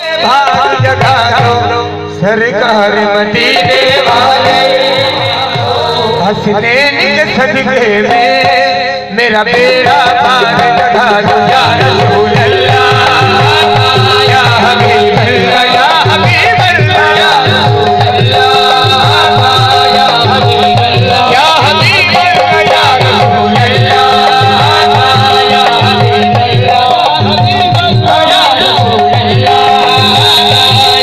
भाग जगा दो सरकार मदीने वाले, हंसने के सदके में मेरा बेड़ा पार जगा दो या रसूल अल्लाह या हबीब अल्लाह या हबीब अल्लाह या रसूल अल्लाह या हबीब अल्लाह या हबीब अल्लाह या रसूल अल्लाह या हबीब अल्लाह हबीब अल्लाह या रसूल अल्लाह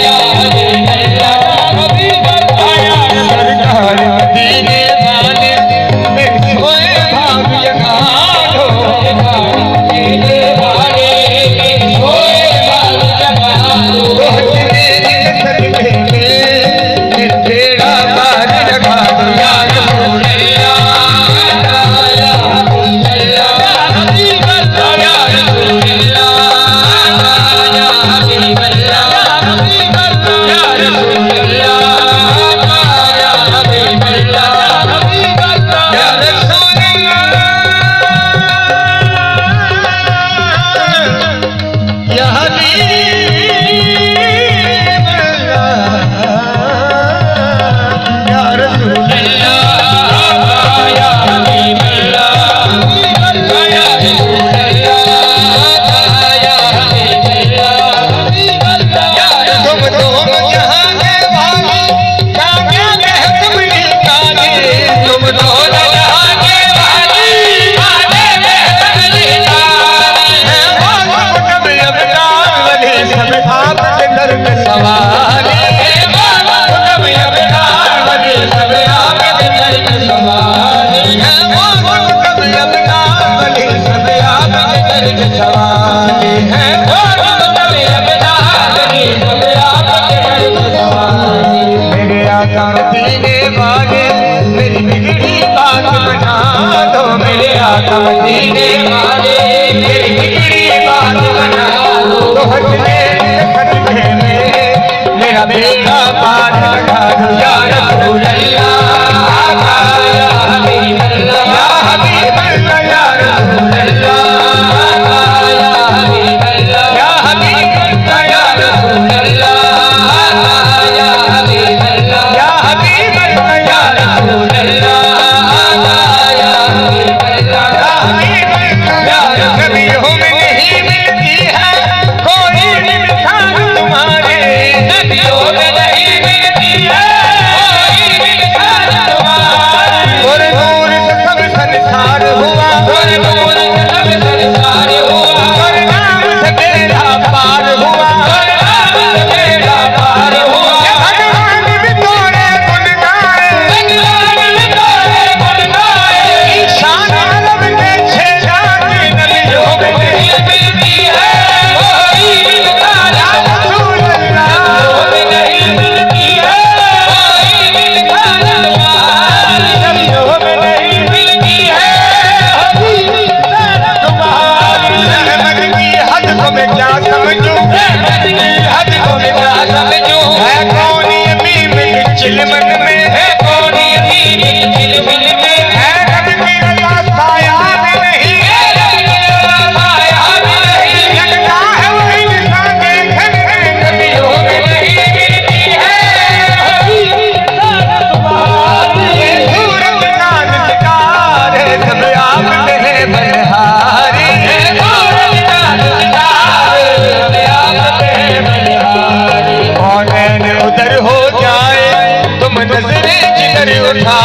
या हबीब अल्लाह हबीब अल्लाह या सरकार मदीने वाले मेरे सोए भाग जगा दो मदीने वाले मेरे सोए भाग जगा दो हंसने के सदके में मेरा बेड़ा पार जगा दो या रसूल अल्लाह या हबीब अल्लाह हबीब अल्लाह या रसूल अल्लाह या हबीब अल्लाह हबीब अल्लाह या रसूल अल्लाह या हबीब अल्लाह हबीब अल्लाह या रसूल अल्लाह या हबीब अल्लाह या रसूल अल्लाह या हबीब अल्लाह हबीब अल्लाह या रसूल अल्लाह या हबीब अल्लाह हबीब अल्लाह तुम दोनों जहां के वाली कामयाब है तुमने काली तुम दोनों जहां के वाली कामयाब है तुमने काली है मौत कब अबदार वाले सब आपके दर पे सवाल है मौत कब अबदार वाले सब आपके दर पे सवाल है मौत कब अबदार वाले सब आपके दर पे सवाल है मौत कब अबदार वाले सब आपके दर पे सवाल मेरे आका मदीने वाले मेरी बिगड़ी बात बना दो मेरे आका मदीने वाले मेरी बिगड़ी बात बना दो हंसने के सदके में मेरा बेड़ा पार लगा दो या रसूल अल्लाह या हबीब अल्लाह या हबीब अल्लाह या रसूल अल्लाह या हबीब अल्लाह या हबीब अल्लाह या रसूल अल्लाह या हबीब अल्लाह या हबीब अल्लाह या रसूल अल्लाह या हबीब अल्लाह या हबीब अल्लाह नबियों में नहीं मिलती है कोई मिसाल तुम्हारे नबियों में नहीं मिलती है कोई मिसाल तुम्हारे और नूर से सब संसार हुआ और नूर से सब संसार हुआ और नाम से बेड़ा पार हुआ और नाम से बेड़ा पार हुआ भगवान भी तोड़े गुण गाए भगवान भी तोड़े गुण गाए ईशान आलम के छह जान नबियों में नहीं मिलती है कोई मिसाल या रसूल अल्लाह में नहीं मिलती है कोई मिसाल नबियों में नहीं मिलती है तुम्हारी रहमत की हद को मैं क्या समझूं रहमत की हद को मैं क्या समझूं है कौन ये मीम चिलमन में है कौन ये मीम चिलमन में है रब की रजा साया में नहीं है रब की रजा साया में नहीं लगता है वो इंसान देखने में नबियों में नहीं मिलती है ये सूरत चांद सितारे सब आप में है बलिहारी है सूरत चांद सितारे सब आप में है बलिहारी कौन उधर हो जाए तुम नजरें जिधर उठा